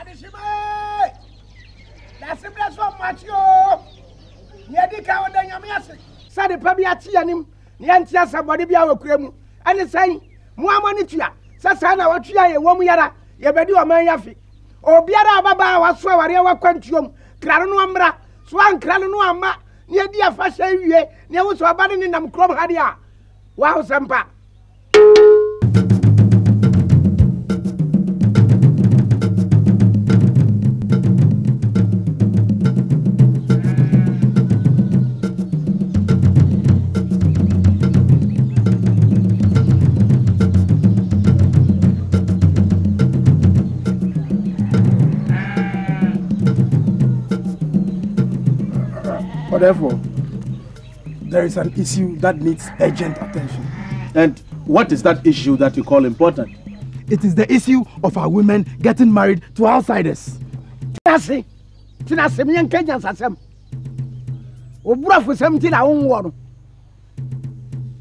Adishime! That's him, that's what much you. Yadika on the Yamiasi. Sadi Pabiati and him, Yantia somebody be our cremu. And the saying, Muamanitia, Sasana, what you are, a woman yada, Yabedu a Mayafi. O Biara Baba was so a real quantum, Cranuambra, Swan Cranuama, near dear Fasha, near was abandoning them crop hadia. Wow, Sampa. Therefore, there is an issue that needs urgent attention. And what is that issue that you call important? It is the issue of our women getting married to outsiders. Tinasi miyan Kenyan sasem. Obura fu semti na wonwo no.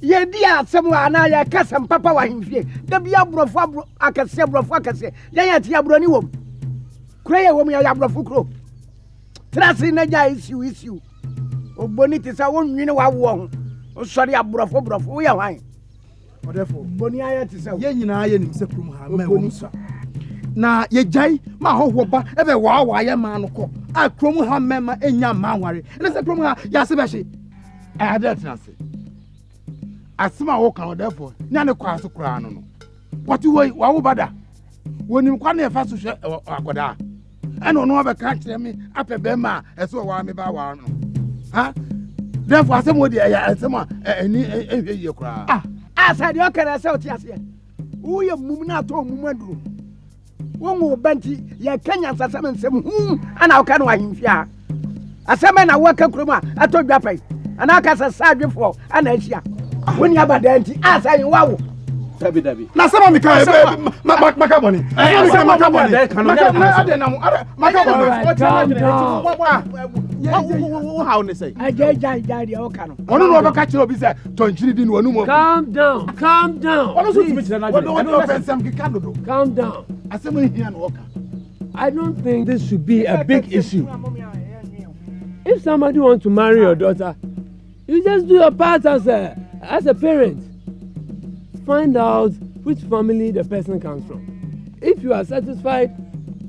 Ye dia asem wa na ya kasam papa wa himfie. Da bia brofo akase brofo akase. Yan ya tia broni wom. Kura ye wom ya brofo kro. Tinasi na ja issue. Oboni ti sa won nwini wa wo ho. O sori abrofo brofo ye hwan. Therefore, boni aya ti sa. Ye nyina ye nim se krum ha ma wo so. Na ye jai ma hoho ba ebe wa ye ma no ko. A krum ha mema enya ma nware. Ene se krum ha ya se be hye. I that na se. Asema wo kan therefore. Nya ne kwa so kra no no. What you wa wo bada. Wonim kwa na e fa so hwe agoda. Ene ono be ka kire me ape be ma eso wa me ba wa no. Ha? Therefore asema de ya asema eni ehwe ye kra. Asade o kere se o ti ase. Wo ye mum na to mum aduro. Wo ngo banti ye Kenya sasam nsem ana o ka no ahimfia. Asema na wo ka kuroma ato dwapai. Ana ka sasa adwefo ana ahia. Woni abada nti asa yin wawo. Dabi. Na sama mi ka makaboni. How ne say? Ajai o ka no. Onu no be ka kire obi say tonchiri di no onu mo. Calm down. Onu so timi kire na je. Onu offense ki ka dodo. Calm down. Asema hia no oka. I don't think this should be a big issue. If somebody wants to marry your daughter, you just do your part as a parent. Find out which family the person comes from. If you are satisfied,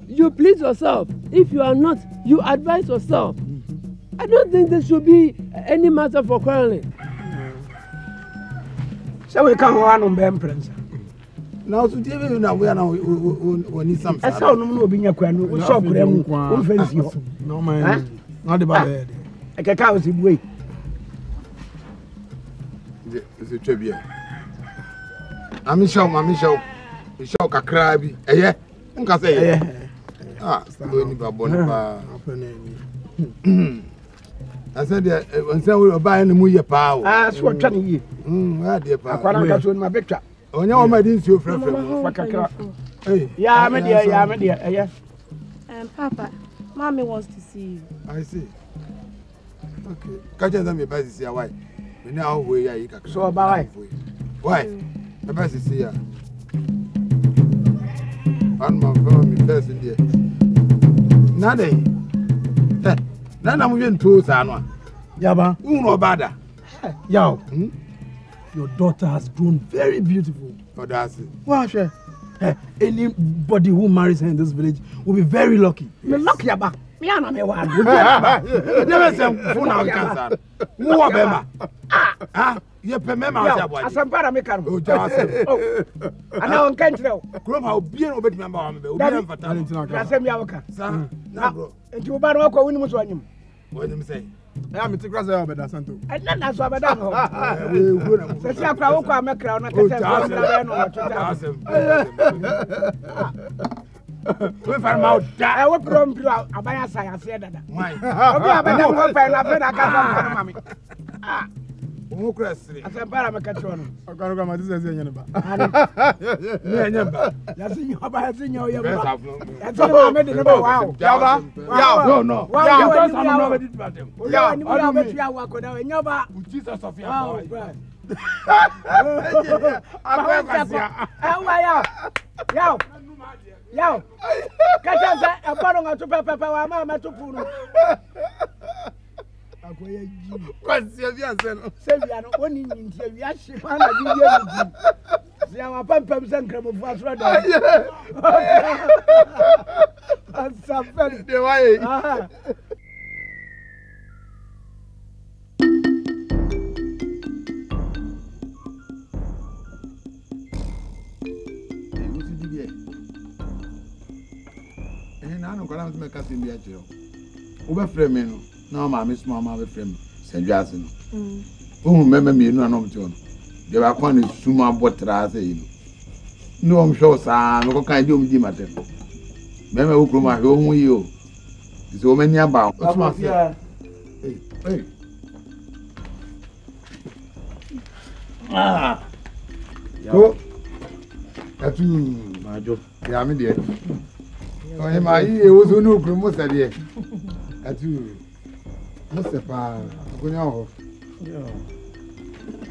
you please yourself. If you are not, you advise yourself. I don't think this should be any matter for quarreling. So we can't want on them prince. Now so tell you now we are now we need some. I saw no be nyakwa no so brem o fancy ho. No man. Not the bad. I can count it way. Is it trivia? Michelle kakra bi eye nka say eye so ni babo ni ba I said when say we buy ni mu ye pa o so twa ni ye where dey pa akwara nka so ni ma betwa onya o ma di nsi o frefre fa kakra ya me dey eye Papa, Mommy wants to see you. I see. Okay, catch them me buy this here why we now we ya you kakra so ba why the best is here. And my family first in there. Nade. Nana mu yen to sanwa. Yaba, Uno bada. Yao. Your daughter has grown very beautiful. Oh, that's it. Wow, sure. Anybody who marries her in this village will be very lucky. Me lucky aba. Me ana me wa. Never say phone out cancer. Who obema? Ah. Ye pe me ma asa boy. Asampara me kan. O ja ase. Ana on kan tire o. Krom ha obi en obetimi amba wa me be. Obi en fata. Asem ya woka. Sa. Na bro. Enti wo ba no akwa woni mu so anyim. Woni me say. Ya me tikra say obeda santo. Na so obeda no. We ugro na mu. Se akwa wo kwa mekra na kase ko na be no twita. Asem. We far ma da. E wo prom piro abaya sa ya se dada. Why? Obi abeda mo fa na fe na kasa ko mami. Who cressy? Asampara me katro no. Akaruga ma tise se nyeba. Me enyemba. Ya sinyo aba sinyo ya Best ba. have no. Ya sinyo ma me de no wow. Yaba. Yaw. No. Yaw Because I'm not ready to them. Ya ni bula betu ya wa ko da nyoba. Jesus of your Wow. boy. Yaw. Yo. Kacha sa e baro nga to pepe wa ma ma to punu. Akoye ji. Kwasi bia se no. Se bia no woni nyintie wi ahye pa na bi bia ni. Se ya pampam se nkremofo asoro da. Asafel de waye. No kala me ka sin bia chiro. Wo be frame me no. Na ma me small ma be frame me. Senjase no. Wo me me nu anom ti ono. De ba kwa ne suma botra se yi no. No am show sa me ko kan di om di matem. Me wo kro ma he o hu yi o. Ti so me ni aba. O suma se. Hey. Ah. Ko. Atu majo. Ya me de. Oh, my, it was no good, most of it. At you, Mr. Pa, going off.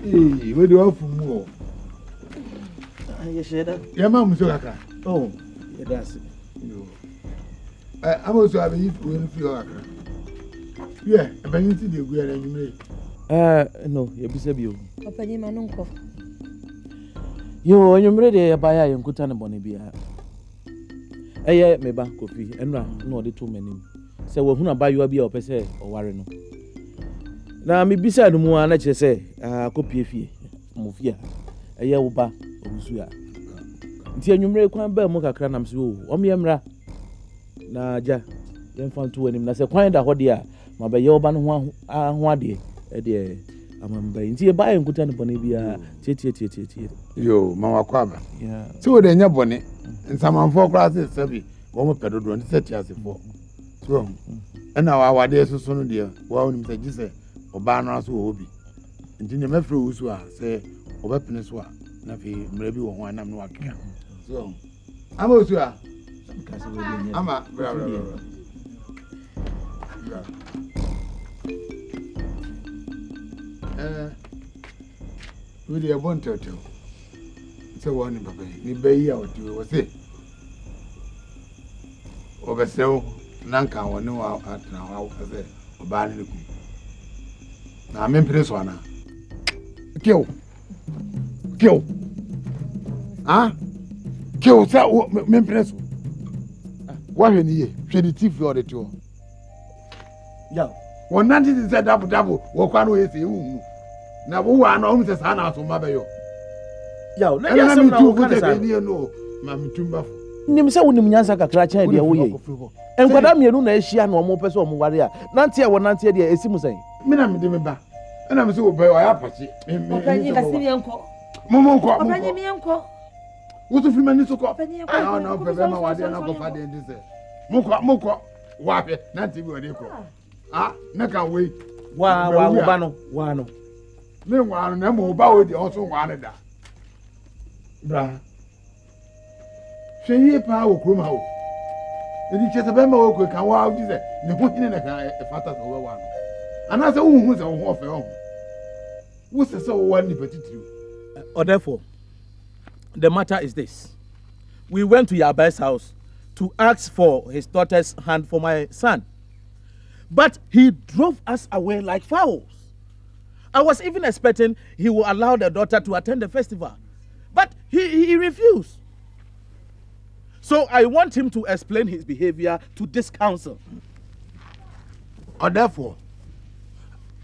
Hey, we do off more. You said that? Your mom, so I can. Oh, yeah, that's it. I'm also having you to feel like her. Yeah, but you see the good and you may. No, you be said you. Papa, you man, uncle. You, you're ready to buy a good time, Bonnie. Eye me ba kofi enra na ode to manim se wo hunu aba yo bia opese o ware no na me bisa no mu ana kire se kopie fie mo fie eye wo ba obusu a nti anwumre kwan ba mu kakra nam se o me yemra na ja yemfa to wanim na se kwan da hode a ma ba ye wo ba no ho ade e de amamba nti e ba enkuta ne bone bia tie yo mama kwaba yeah so de nya bone nsamanfo kra se sabi wo mo pedodo nti se tiasefo so na wa wade so no de wa onim se gise oba no aso wo bi nti ne mafre wusu a se obepene so a na fi mra bi wo ho anam no akeka so ama wusu a ama bra we dey born toto se wo ni baba ni bayi a woti wo se obesew nanka woni wa atna wa se oba ni ku na me mpire so ana kill ah kill sa me mpire so wa hwe ni ye hwe di tv o de to yeah won nanti se double wo kwa no ye se hu na wo wa na o se sa na so mabeyo yaw na ya sem na wo kan sa no ma mitumba fo nim se wonim nyansa kakra chen de wo ye enkwada mienu na ehia na omo pese omo ware a nante e wo nante de esimu sen mi na me de me ba na me se wo be o ya pachi Opanyi ka simi enko. Momo nko Opanyi mi enko. wo to filma ni so ko Opanyi enko. ah na be be ma wade na ko fa de ndi se moko wa pe nante bi o de ko ah na kan we wa wo ba no wa no me wa no na mo ba o de o so wa ne da bra hweye pa wo krom ha wo edi chese be ma wo ko kan wa di se ne ho hine na kan e fata so we wa no ana se wo hu se wo ho fe ho wo se wo wa ni petitiri or therefore the matter is this: we went to Yaba's house to ask for his daughter's hand for my son, but he drove us away like fowls. I was even expecting he would allow the daughter to attend the festival, but he refused. So I want him to explain his behavior to this council. Or therefore,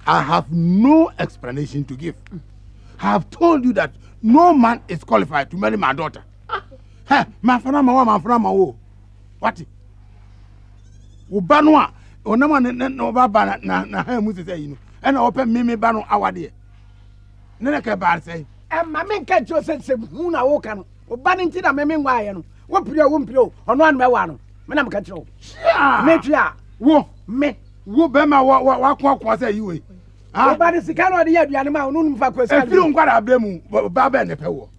I have no explanation to give. I have told you that no man is qualified to marry my daughter. Hey, my friend, what? Ubanwa, onama no baba na ha mu say you and open me banu awade. Nene ke bar say. Ma me nka jo se hu na wo ka no. Oba ni nti na me ngwa ye no. Wo prio ono an me wa no. Me na me ka kiro. Me tua. Wo be ma wa kwa say you we. Oba ni sika no de ya aduane ma onu mfa kwa sika. E firi nkwara abremu baba ne pe wo.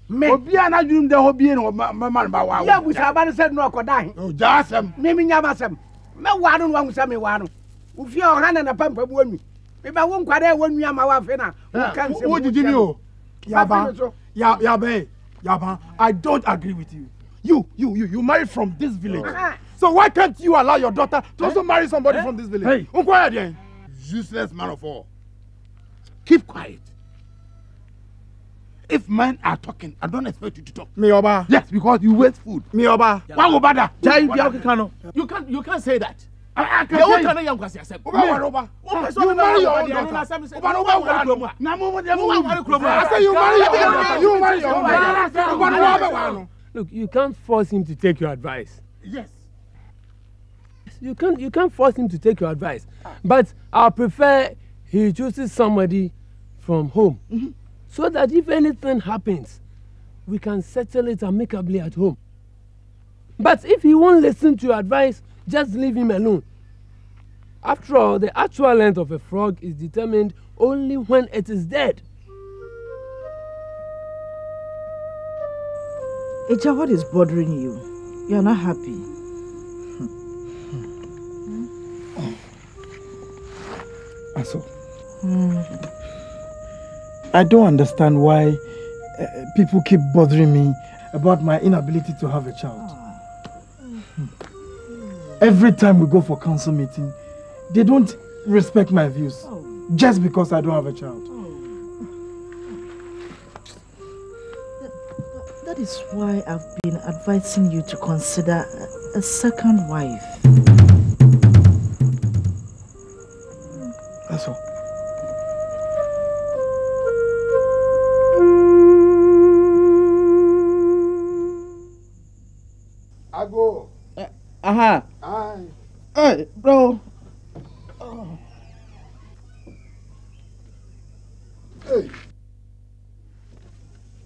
Me obi ana dwum de ho bie no ma ba wa. Ya busa ba ni se no akoda he. O ja asem. Me nya basem. Me wa no wa husa me wa no. Ufie o hana na pampa bu anu. Me ba wo nkwara e wonu ama wa fe na. Wo kan se. Wo didi ni o. Yaba, I don't agree with you. You married from this village. So why can't you allow your daughter to also marry somebody from this village? Hey, useless man of all. Keep quiet. If men are talking, I don't expect you to talk. Me oba. Yes, because you waste food. Me oba. Why go bother? You can't say that. I can say. You marry your own daughter. I say you marry your own daughter. You marry your own daughter. Look, you can't force him to take your advice. Yes. You can't force him to take your advice. But I prefer he chooses somebody from home. So that if anything happens, we can settle it amicably at home. But if he won't listen to your advice, just leave him alone. After all, the actual length of a frog is determined only when it is dead. Eja, what is bothering you? You are not happy. Aso. I don't understand why people keep bothering me about my inability to have a child. Every time we go for council meeting, they don't respect my views just because I don't have a child. That is why I've been advising you to consider a second wife. That's all. I go. Aha. Aye. Hey, bro. Hey.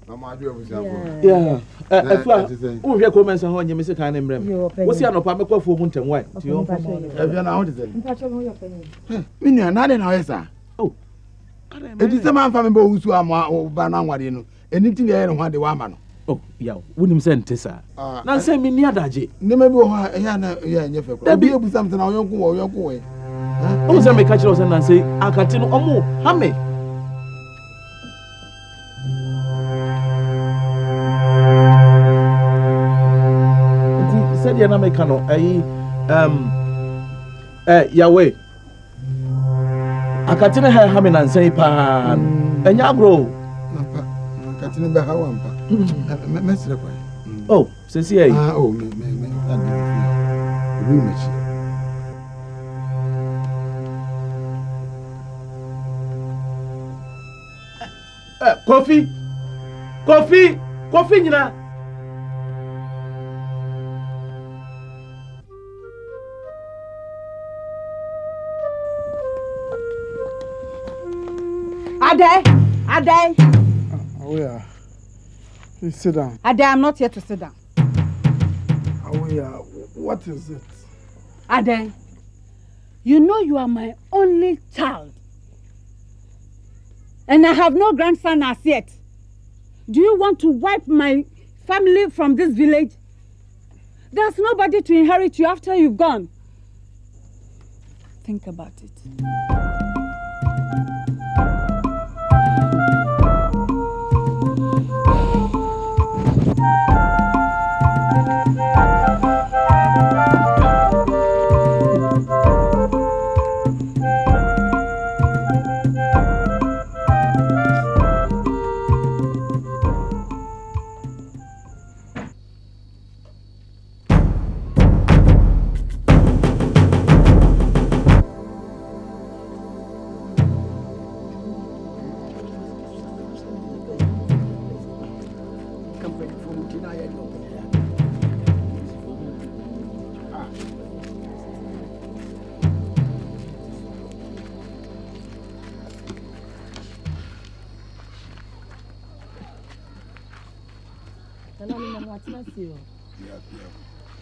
Mama, do you have Yeah. Who hear comments on when you miss a kind of emblem? What's your no pamako for Munten White? If you're not sir. Oh. It is a man from who are more banana, anything there and one the woman. Oh, yeah, wouldn't send Tessa. Now send me near Daji. Never go, there be something on your way. Oh, some make catch us and say, I can't tell no more. Hammy. Said you're not making Yahweh. I can't tell her Hammy and say, Pan, and Yagro. Oh, since here. Oh, coffee, you know. Ade. Oh yeah. Please sit down. Ade, I'm not here to sit down. Oh yeah. What is it? Ade, you know you are my only child. And I have no grandson as yet. Do you want to wipe my family from this village? There's nobody to inherit you after you've gone. Think about it.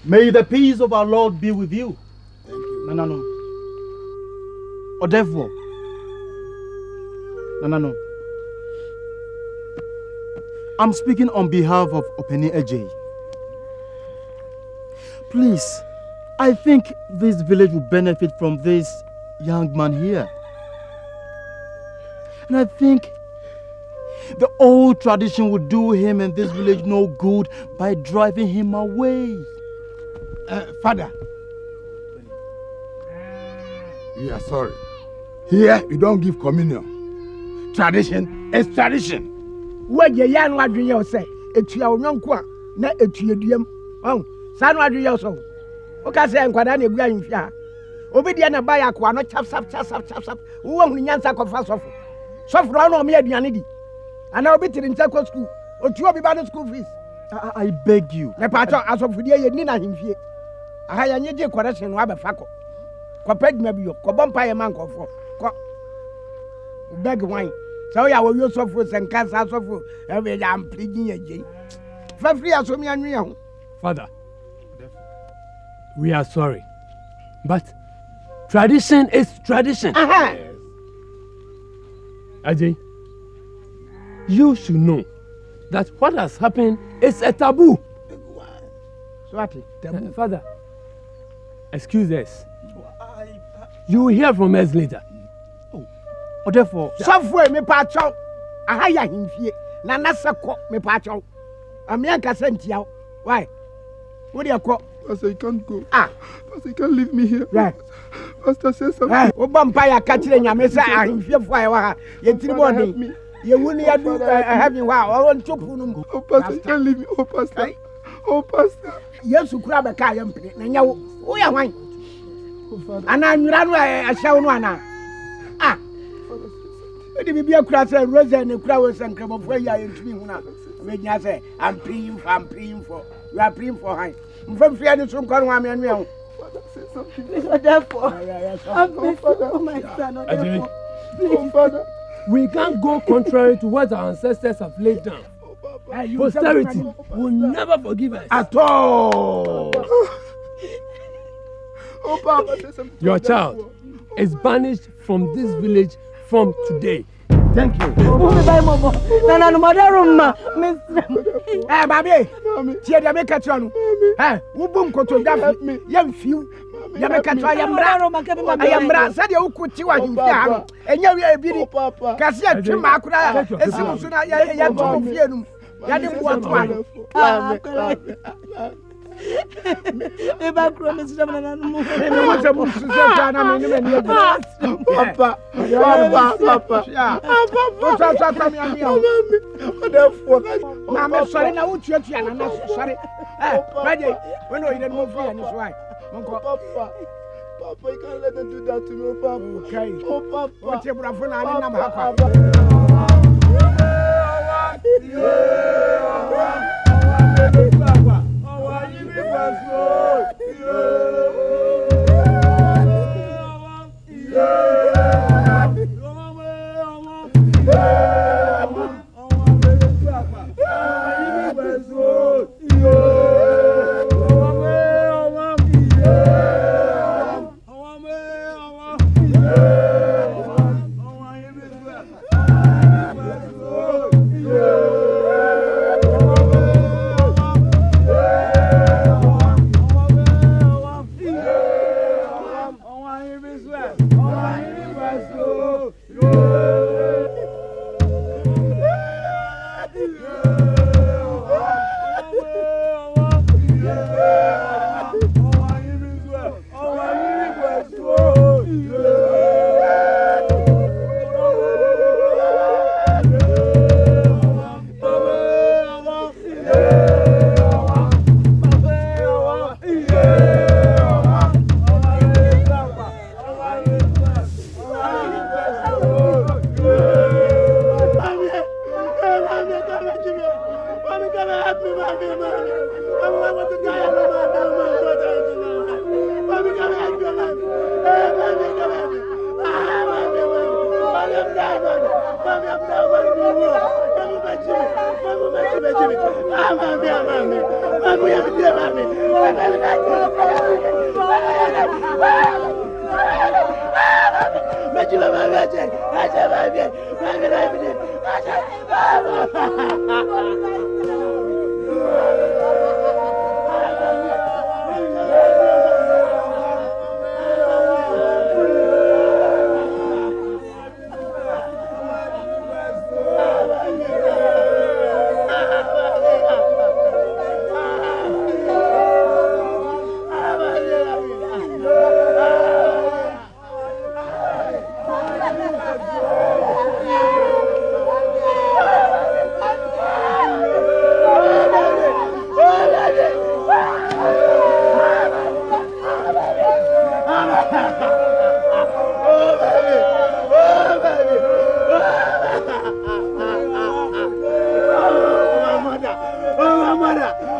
May the peace of our Lord be with you. Thank you. No. Or therefore. No. I'm speaking on behalf of Openi Ejay. Please, I think this village will benefit from this young man here. And I think The old tradition would do him and this village no good by driving him away. Father, We are sorry. Here, we don't give communion. Tradition is tradition. where you yan what you say, it's your young qua, not a to your diem. Oh, son, what do you so? Okay, say, and Quadani going here. Obediana buy a quano, chap. Who only yan sacrifice of. So for all me at Yanidi. And I'll be in Taco school, or 2 of the school fees. I beg you. The patron as of the Nina him here. I had a new correction, Wabba Faco. Copeg maybe your Cobumpire man for beg wine. So I will use of fruits and cats out of food. Every damn pleading a jay. For free as me and me. Father, we are sorry. But tradition is tradition. Ajay, you should know that what has happened is a taboo. Father, excuse us. You will hear from us later. Or therefore, software me patcho. I hire him here. Nana Sako me patcho. America sent you. Why? What do you call? Pastor, you can't go. Pastor, you can't leave me here. Right. Pastor, say something. Vampire catching your mesa. I'm here for you. You you wouldn't have you. Wow, I want to put them. Oh, Pastor, you can't leave me. Oh, Pastor. Oh, Pastor. Yes, you grab a car and play. And you, we are wine. And I'm running a shower one. It be a class and Rosa and the crowds and come of where you are in Trimuna. When you say, I'm praying for, you are praying for high. From Fianna from Conway and Mill. Therefore, oh my son, please, Father. We can't go contrary to what our ancestors have laid down. Posterity will never forgive us. At all. Oh, Papa, say something. Your child is banished from this village from today. Thank you. No, mother room, Miss. Eh, baby. Tia de make a chanu. Eh, ubum koto dafi. Yam few. Ya make a try I am bra said you could chiwa him here. And you are beauty. Cassia Chima Kura. Esimu suna ya to fienum. Ya de want one. Eba promise to na no. And what a bush to say na me Papa. Papa. Yeah. I'm sorry now what you are not sorry. Eh, ready. When you didn't move here and it's right. Papa, you can't let them do that to me, Papa. Okay. Oh, Papa. What's your brother? I'm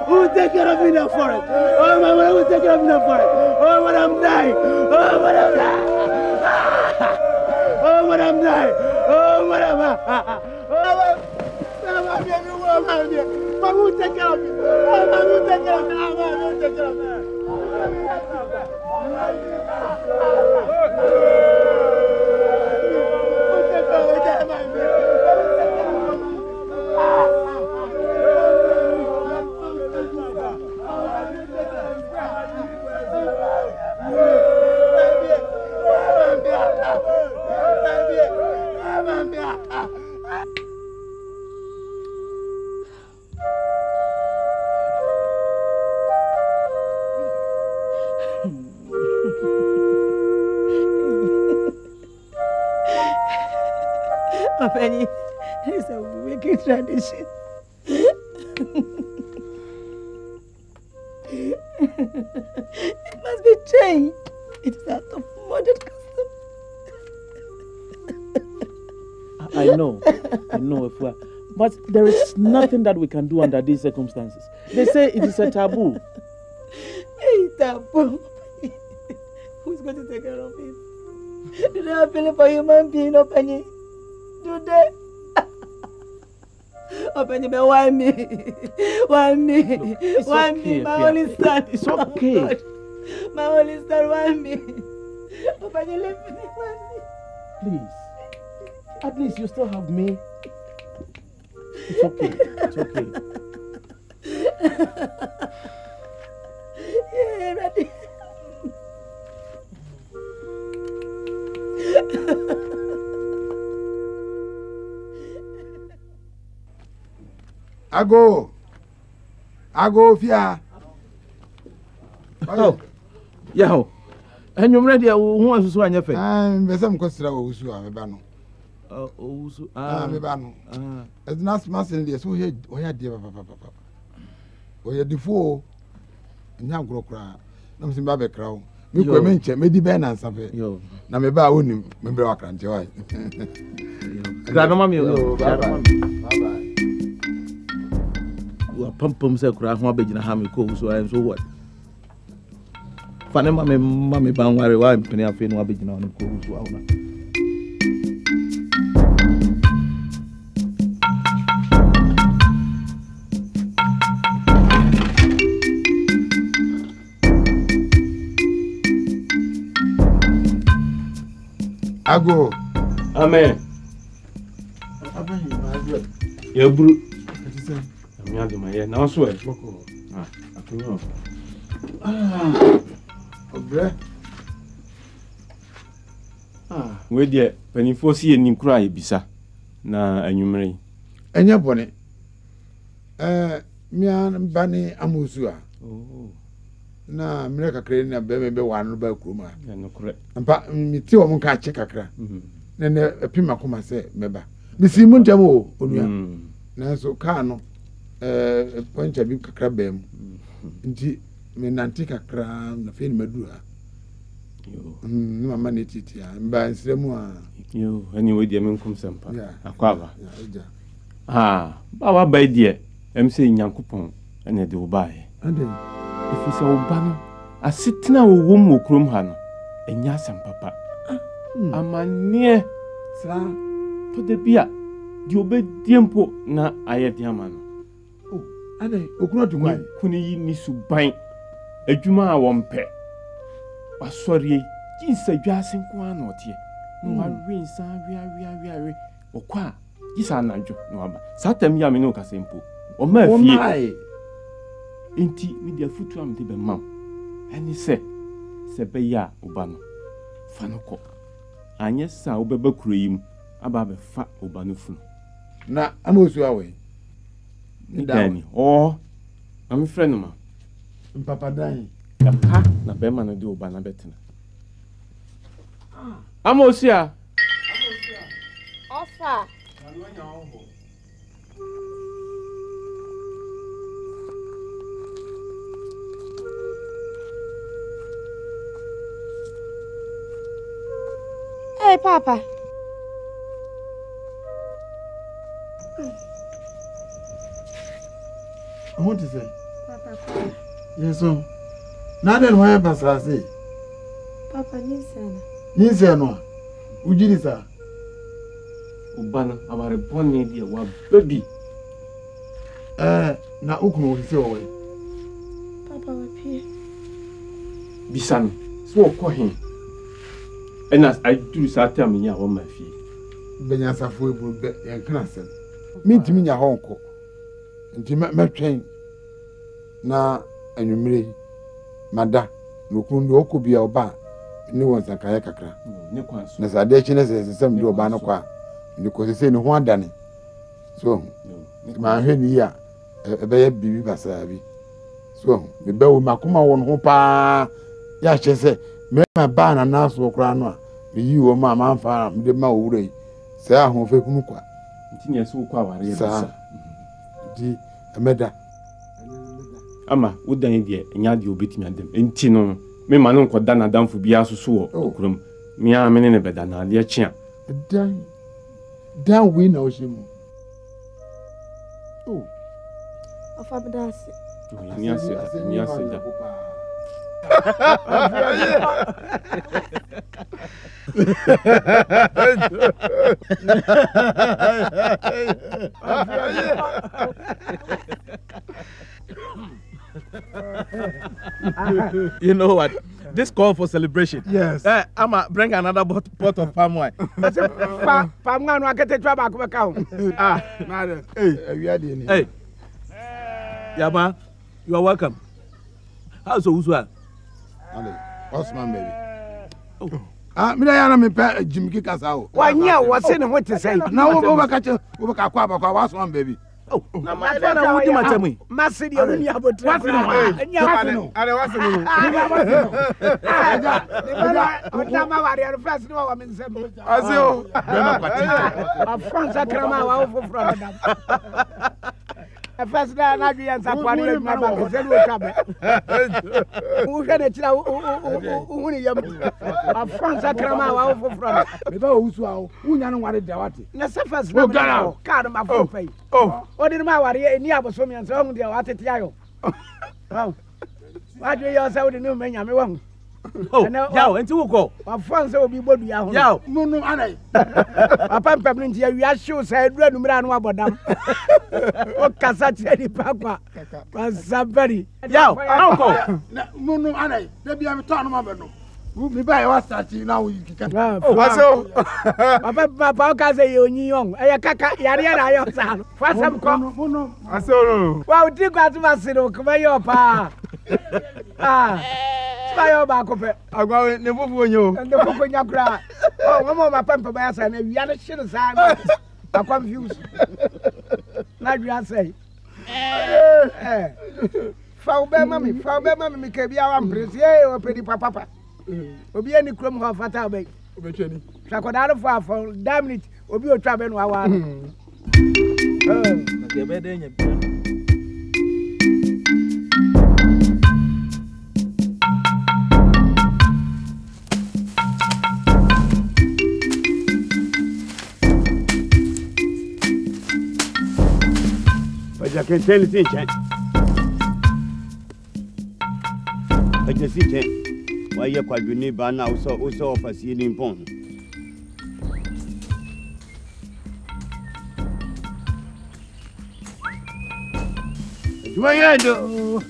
Who will take care of me in the forest? Oh, my mother will take care of me in the forest. Oh, when I'm dying. Oh, when I'm dying. Oh, when I'm dying. Oh, when I'm dying. Mama will take care of me. Mama will take care of me. Mama will take care of me. Penny, it's a wicked tradition. It must be changed. It is out of modern custom. I know, Efua. But there is nothing that we can do under these circumstances. They say it is a taboo. Hey, taboo. Who's going to take care of it? Do they have feeling for human being, Penny? Do they? Penny, but why me? Why me? Look, why okay, me? My only son. It's okay. Oh, my only son, why me? Penny, leave me. Why me? Please. At least you still have me. It's okay. It's okay. Yeah, ready. Ago, Fia. Oh, yeah. And you're ready. Who wants to swing your face? I'm some question. Mebano. Mebano. As not massing this, who had dear papa. We had the four. Now grow cry. No, Zimbabwe crow. You could mention maybe Ben and something. Yo, now maybe I wouldn't remember I can't joy. Grandma, bye bye. Pum say cry one big in a hammy cool, so I am so what? Fanny mammy bound where I'm penny of in one big on the cool. Ago. Amen. Yeah, bro. I'm not my head now, swear. I can know. Where dear, penny for see any cry, Bisa. Na enumerate. And your bonnet. Mian Banny Amusua. Oh. Na America crane and baby one by Kuma. No correct. And me two of them can't check a crack. Then a pima come say, Meba. Miss Muntamo, Unia. Nanso Kano, point a big crabem. Indeed, me nantica crown, the film Medua. No money titia, and by Slemua. You, anyway, dear men come some. Yeah, a quava. Ah, Baba by dear, I'm saying Yankupon, and I do buy. And then, if it's all banner, I sit now, womb will crum han, and yasam papa. I'm a near, sir, to the beer. You obey tiempo na ayediamano. Oh, ade, okuna to why? Kuni ni suban. Adwuma a wompe. Wasori, jinsa dwasen kwa na otie. No awensa wi. Okwa, gisa ananjo no aba. Satam ya me no kasempo. O ma fie. Enti mi dia futu am de be mam. Eni se be ya oba no. Fa no ko. Anye sa obeba kureyim aba be fa oba no funu. Na amosu away. Danny. Oh, I'm friend ma. Papa Dan. Ha, na be ma no de oba na betina. Amosia. Ofa. Hey, Papa. I want to say, Papa. Yes, so. Now then, why am I say? Papa, listen. Yes, no. Ujiri sir. Ubana, our born idea was baby. Na ukunu hisi owe. Papa, wapi. Bisan, so call him. And as I do Saturday, me ya my fee. Benya safo ebu be yankana sem. Mi ntimi nya ho nko. Nti metwen na anwumire mada no kunu do okobia oba ni won sankaya kakra. Ne kwanso. Na sade chi na sesem do oba no kwa. Ni ko sese ni ho adane. So, ma hwe ni ya ebe ya bibi basa bi. So, me be wo makoma won ho pa ya chese me ma ba na na so kra no a me yi wo ma ma fa me de ma owura yi. Say I have a kwa. Continue so kwa sir. Di emeda. Ama wodan de nya de obetimi adem. Enti no me ma no nkoda na damfo bia so so okurum. Me a me ne beda na de chia. Dan we na oshimu. Oh. Ofa bedase. Ni ase da. You know what? This call for celebration. Yes. I'ma bring another pot of palm wine. Palm wine, I get a trouble. Madam. Hey, we are the Hey. Yama, you are welcome. How's Uzwa? Osman, baby. Oh. Me na me pe Jim Kika sao. Why nya what's in what to say? Na wo catch wo ka kwa ba kwa Osman, baby. Oh, na my father would do my time. Masidi only about what's no? Are what's no? Otama wari first no wa mensem. Azio. Bema kwati. Afansa krama wa ofo from them. First na na gyan sa kwani na ba ko zelu kabe. Wo hwe na kira wo ni yam. Afansa krama wa ofo from. Me ba wusu awo. Wunya no ware da wate. Na first na card ma fo pay. Oh. Odi ma ware ni aboso mi ansa hu de wa tete ayo. Oh. Wa do yo sa odi no menya me wa hu. Oh, yaw, enti wo ko. Afansa obi bodu ya hu. Yaw, no anai. Papa pem nti ya wi show sa edura numira no abodam. O kasa chedi papa. Pasabari. Yaw, uncle. No anai. Da bia me to no ma be no. Me ba e wa start na wo kika. Waso. Papa o kasa ye onyi yon. E ya kaka yare na yo sa no. Fasam ko. No. Aso. Wa udi kwa tu masiro kuma yo pa. Ah. Ayo ba ko pe agwa ne fufu onyo ne fufu nya kura oh mo ma pampa ba yasa na wi ana shiri sa na I confused na wi asai fa ube mami ke bia wa mpresi o pedi papa obi ani krom ho fata ba obetwani sakodaro for for damn it obi o twa be no awa no na ke be de nya bia I can tell you things. I just see why you're quite unique, but now also offers you in phone. Do I hear you?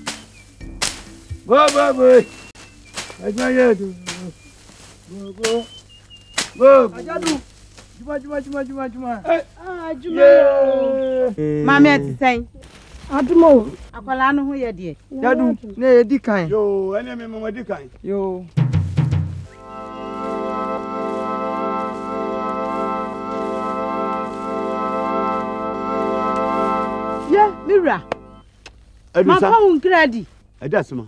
Go. I hear you. Go. Ajadu. Juma. Juma. Mama ati sen. Adumo. Akwala no ho ye de. Jadu, na ye di kan. Yo, ene me mama di kan. Yo. Mira. Ma phone credit. Adasma.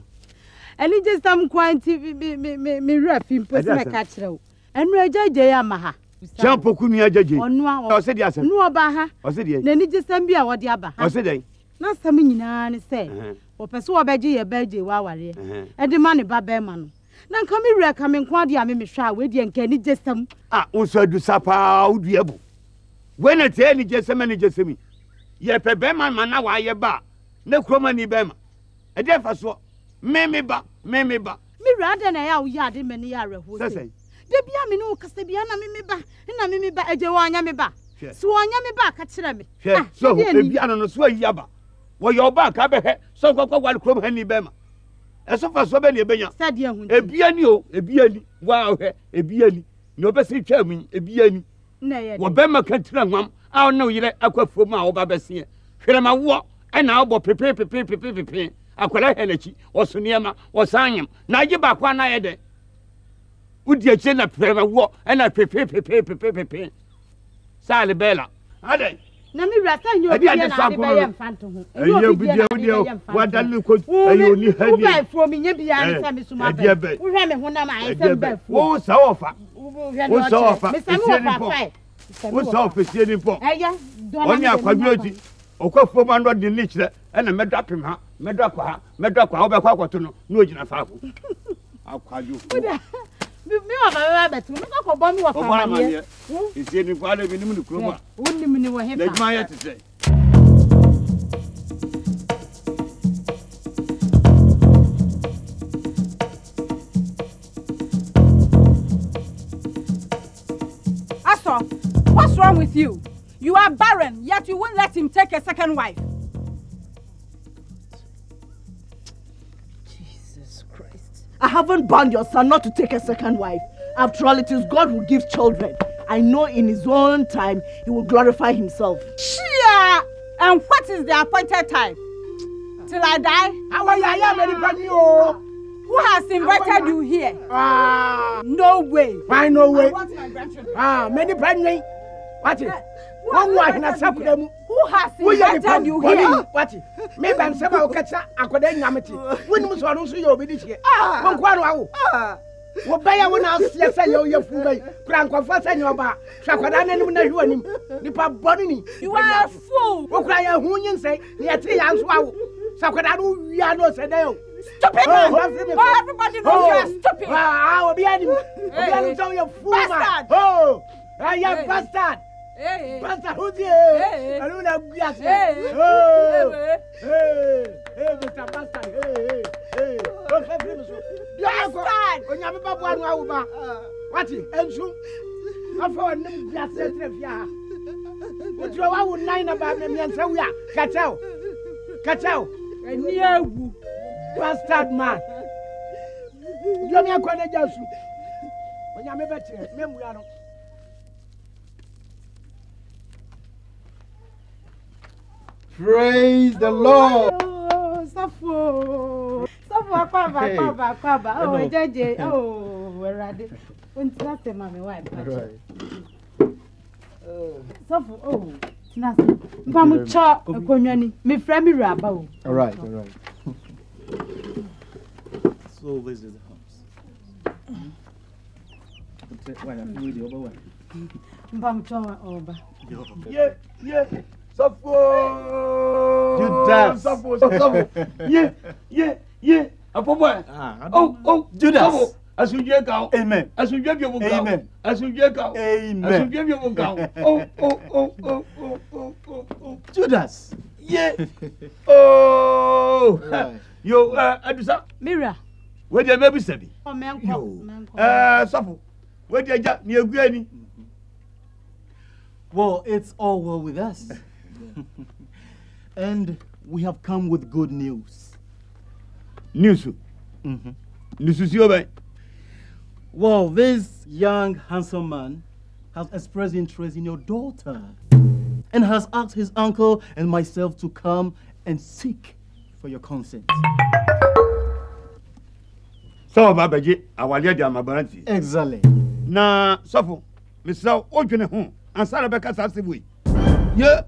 Ani just am quanti me rap in post me catch rew. Enu ajaje ya ma ha. Champo kunu ajaje. Onu a o se di asem. Nu oba ha. O se di. Na ni jesam bi a wode aba ha. O se di. Na sam nyina ne se. Wo pese wo beje ye beje wa ware. E de ma ne ba be ma no. Na nka me wura ka me nko ade a me hwa we de nka ni jesam. Ah, unso adu sapa udu ebu. When it any jesam ni jesami. Ye pe be man na wa ye ba. Na kroma ni be ma. e dey fa so me ba me rather na ya wo ya de me ne ya reho say de bia me no kasa bia na me ba eje wo anya me ba so anya me ba ka kire me so e bia no so ayi aba wo yo ba ka be he so kwakwa wal krom hani be ma e so fa so be ne ebenya sade hu e bia ni o e bia ni wa he e bia ni no be si twa mu e bia ni na ye wo be ma ka tira nwam a no yire akwafuo mu a wo ba be se hwere ma wo e na wo pepe akwala helachi oso niema osanyem na agi ba kwa na ye de udi eche na prema wo e na pepe sale bela ade na mi rasa nyo bi na de be ye mfanto ho eyo bi de wadani ko eyo ni hani wo ba fo mi nya bia ni sa mi suma be wo hwe me ho na ma ai sem ba fo wo sa ofa wo sa ofa wo sa ofa sie ni po eya oni akwadwoti okwafuo ma ndo de ni kire e na medwa pem ha medwa kwa wo be kwa kwato no no ogina faafo akwadwo mi wa ba betu mi ko bo mi wa fa ma ye isi ni kwa le bi ni mu kroma wonni mi ni wo he fa le juma ye tse Aso, what's wrong with you? You are barren, yet you won't let him take a second wife. Jesus Christ. I haven't bound your son not to take a second wife. After all, it is God who gives children. I know in his own time, he will glorify himself. Shia! And what is the appointed time? Till I die? Who has invited you here? No way. Why no way? I want my grandchildren. Many pregnant. What is? Who has invited you here? What? Maybe I'm some of Katsa, Akodan Yamati. When was one also your village here? What by a 1 hour, yes, I know your food, Crank of us and your bar, Shakadan and Munahuanim, Nipa Bonnie. You are a fool. What cry a Hoonian say, near 3 hours. Sakadanu Yano said, stupid! Everybody knows you are stupid. I'll be at you. You're fool. Bastard! Oh, I am bastard. Bastard, who's here? I don't have gas. Hey, Mr. Bastard. Hey. Bastard! When you have a one over. What is it? I'm for a new gas. What you are with 9 about me and say we are. Catch out. And you, bastard man. You me a corner just. When you are better, memory. Praise the Lord. Oh, Safo, Kwaba. Oh, Jeje. Oh, where are they? That's the mommy wife. Right. Safo. Oh. Pamucha Konyani, me friend Rabo. All right. So where's the house? Pamucha over. Yeah. Safo. Judas. Yeah. Apoboy. Oh, Judas. Asunje ka. Amen. Asunje bi omo ka. Amen. Asunje ka. Amen. Asunje bi omo ka. Oh. Judas. Yeah. Oh. Right. Yo, Adusa. Mira. Where the baby sabi? Oh, man. Safo. Where the ja ni egu ani? Well, it's all well with us. And we have come with good news. News. News is your way. Well, this young, handsome man has expressed interest in your daughter and has asked his uncle and myself to come and seek for your consent. So, Babaji, I will get your mabaranti. Exactly. Na, Safo, Mr. Ojene, and Sarah Becca Sassibui. Yeah,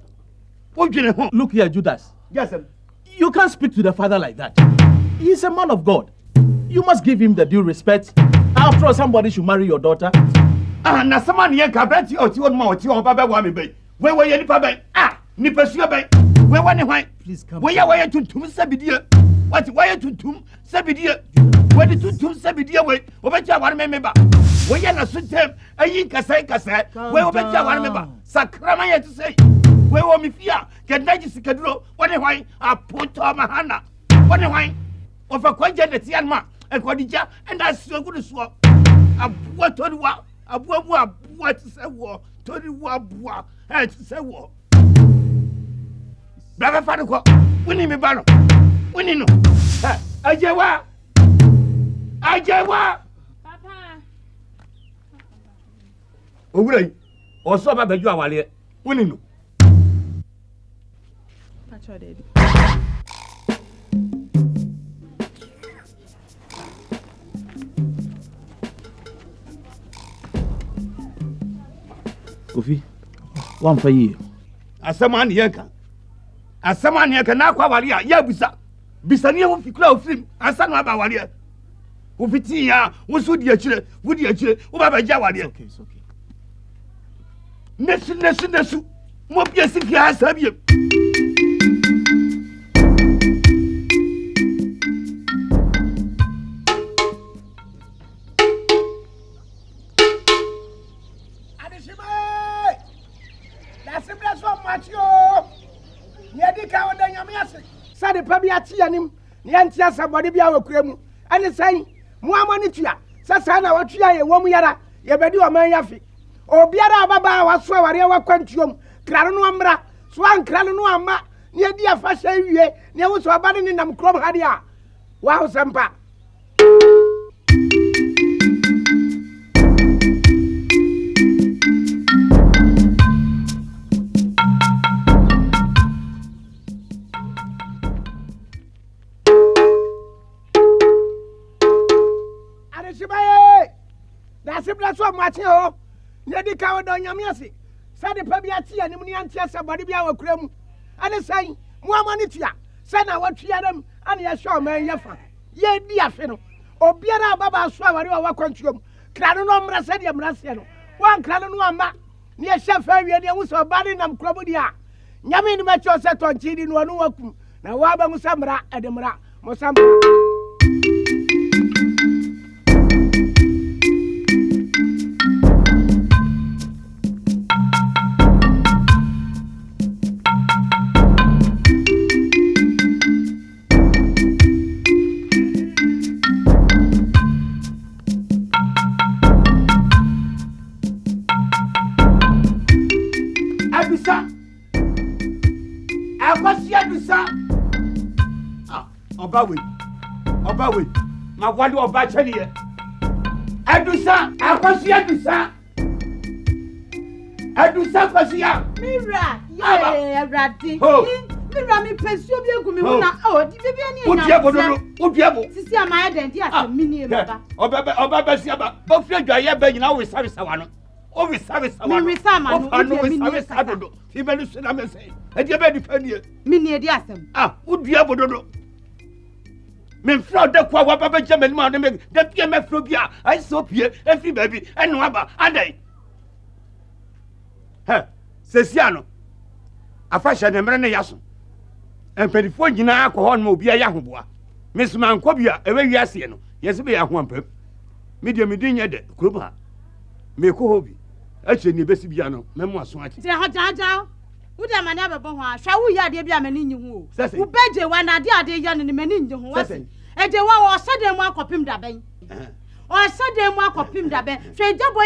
Ojene. Look here, Judas. Yes, sir. You can't speak to the father like that. He's a man of God. You must give him the due respect. After all, somebody should marry your daughter. Na someone here can bet you or two more to your Baba Wami Bay. Where were you, Papa? Nipasua Bay. Where one why? Please come. Where are you to Sabidia? What? Why to Sabidia? Where did you to Sabidia way? Over to one member. Where you not suited? A yinka say, where over to one member? Sacramaya to say. Where were me fear? Can I just get low? What if I put on my hand? What the wine? Of a quaint the Tianma, and Quadija, and that's so good as well. What to what? What to say war? To what? And to say war. Brother Father, winning me banner. Winning. Ajawa. Papa. Owurei. Oso ba beju awale. Winning. Pacho daddy. Kofi. One for you. Asaman yeka. Asaman yeka na kwa wale a ya busa. Bisani wo fikura ofrim. Asanu aba wale. Wo fiti ya, wo so di akire, wo di akire, wo ba beja wale. Okay, it's okay. Nesu. Mo bia si fi asabie. Sade pa bia ti anim ne yanti asabode bia wakura mu ane san mu amani tua sasa na watua ye wom yara ye bedi o man yafi obiara ababa waso aware wakwantuom kraro no amra so ankralo no amma ne di afa hya wie ne wo so abade ne nam krom hade a wa ho sempa so machi ho ne di ka wodo nyame ase sade pa bia ti anim ne antia sabode bia wakura mu ane san mu amane tua sana watua dam ane ya sho man yafa ye di afe no obiara baba so aware wa wakwantuom krano no mra sade mra se no wan krano no amma ne ya shafa wie ne wo so bade nam krobo dia nyame ni ma cho se tonchi di no no wakum na wa ba musamra edemra musamra Obawe, ma wali oba chani ye. Edusa, akwasi edusa. Edusa kwasiya. Mira, ye radi. Mira mi pesi obi egu mi huna. Oh, di bebe ani enya. Udiabo. Sisi amaya den di ase mini e baba. Oba si aba. O fi adwa ye ba nyina o service awano. O we service awano. Mi resama no. O we service adodo. Fi belu sina me say. E di be di fanie. Mini e di asem. Udiabo dodo. Men fra de kwa wa baba jama ni ma de pie me fro bia ai so pie every baby eno aba adai sesia no afa hye ne mere ne yaso empedifo nyina akọ no obi ya hoboa mesuma nkọ bia ewe wiase no yesi be ya ho ampam media medin nye de kroba me ko hobi ache ni besi bia no memu aso ache tira ho jaja Uda mani abebo ho a hwa wo ya de bia mani nyi ho wo beje wa na de ade ya ne mani nyi ho wase eje wa wo sade mu akopim da ben o sade mu akopim da ben hwe dwabo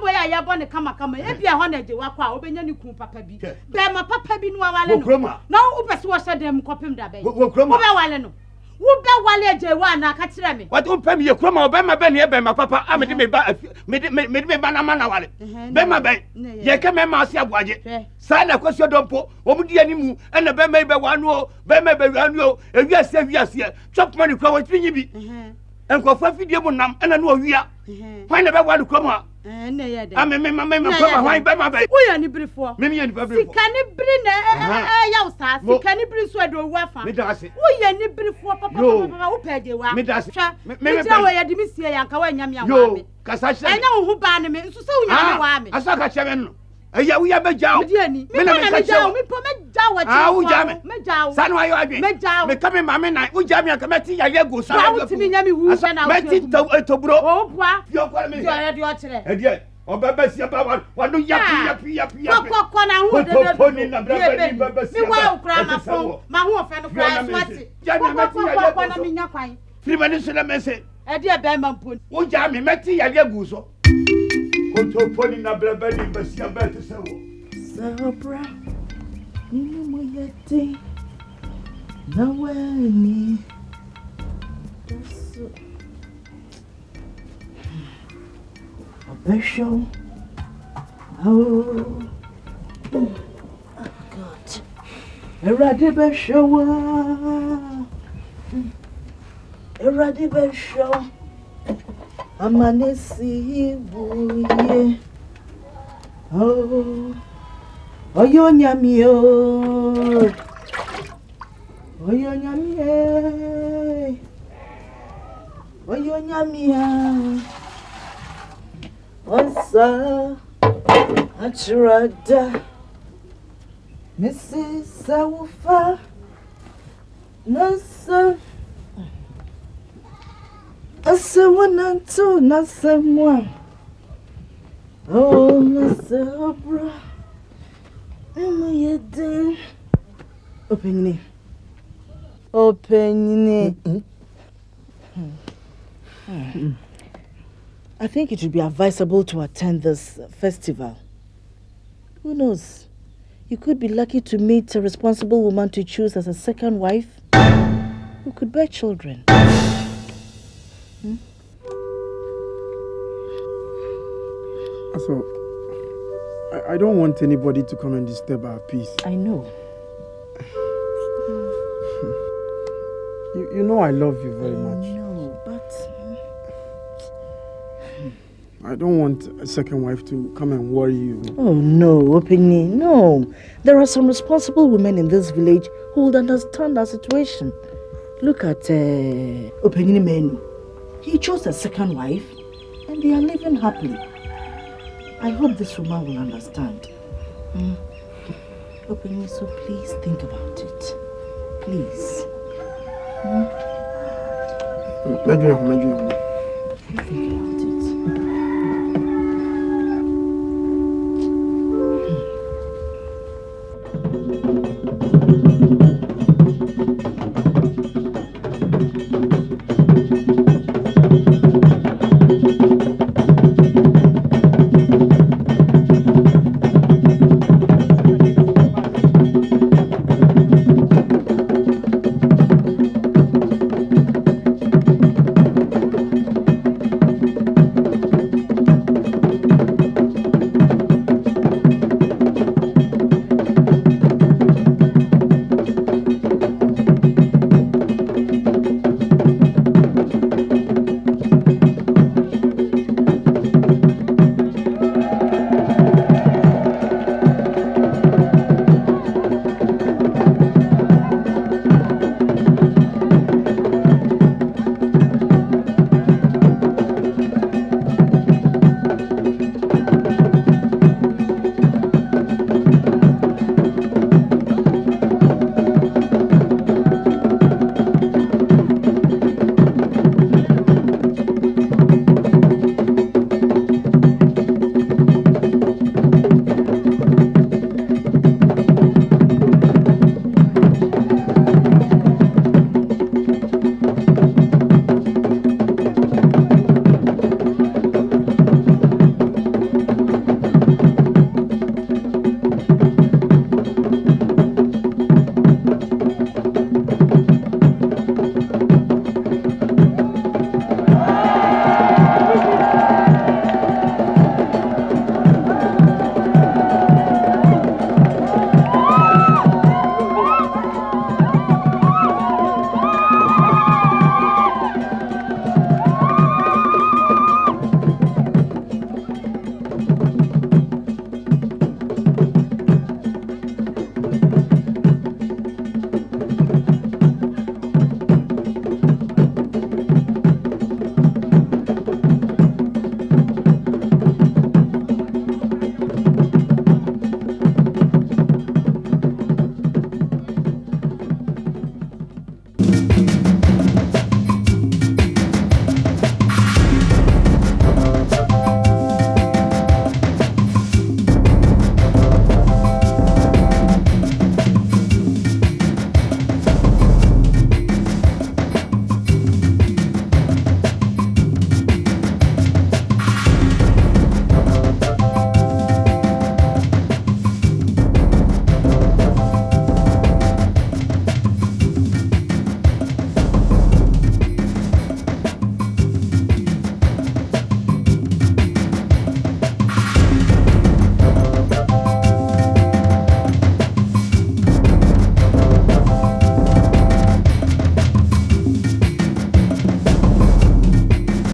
ya ya bo ne kama e bia ho na eje wa kwa obenya ni ku papa bi be ma papa bi no wale no na wo pese wo sade mu kopim da ben wo be wale no wo be wale eje wa na ka kire me what pem ye kroma o be ma be ne be ma papa amede me ba me ba na ma na wale be ma be ye ke me ma ase aboaje sa na kwasio dompo o mu di animu ena be ma be wanu o be ma be wanu o ewiase chop money kwa wotrinyi bi enko fa fidie mu nam ena no owia hwan na be wanu kroma ne ye de me kroma hwan be ma be wo ya ni brifo me ye ni brifo sika ni bri na ya usa sika ni bri so ade owu afa me dase wo ya ni brifo papa wo peje wa me dase me ja wo ya di mi sie ya nka wa nyam ya wa me yo kasa hye enya wo hu ba ne me nso se wo nyam wa me asa ka hye me no eya wo ya be jao me na me jao me po me jao wa wo ja me jao sanu ayo adwen me jao me ka me ma me na wo ja me aka me ti ya ye go wa wo ti mi nyam hu me ti to bro o bua yo kwa me yo ya di o kire e die Obabasia ba wa no yapi. Ko na hu de. Poni na braba ni babasia. Mi wa ukra ma fon. Ma hu ofe no kra swati. Ko na mi nya kwan. Firimani so na mese. E de be ma mpon. Wo ja me meti yale agu so. Ko poni na braba ni basia ba te se wo. Sabra. Ni mo yeti. Na weni. Besho. Oh. God. Eradi besho. Eradi besho. Amanesi buye. Oh. Oyo nyamio. Oyo nyamie. Oyo nyamia. Onsa Achirada Mrs. Sawufa Nasa Asawananto Nasamwa Oh Nasabra Emayede Open I think it would be advisable to attend this festival. Who knows? You could be lucky to meet a responsible woman to choose as a second wife who could bear children. So, I don't want anybody to come and disturb our peace. I know. You know I love you very much. No, but... I don't want a second wife to come and worry you. Oh no, Opini, no. There are some responsible women in this village who would understand our situation. Look at Opini Menu. He chose a second wife and they are living happily. I hope this woman will understand. Opini, so please think about it. Please. Think about it.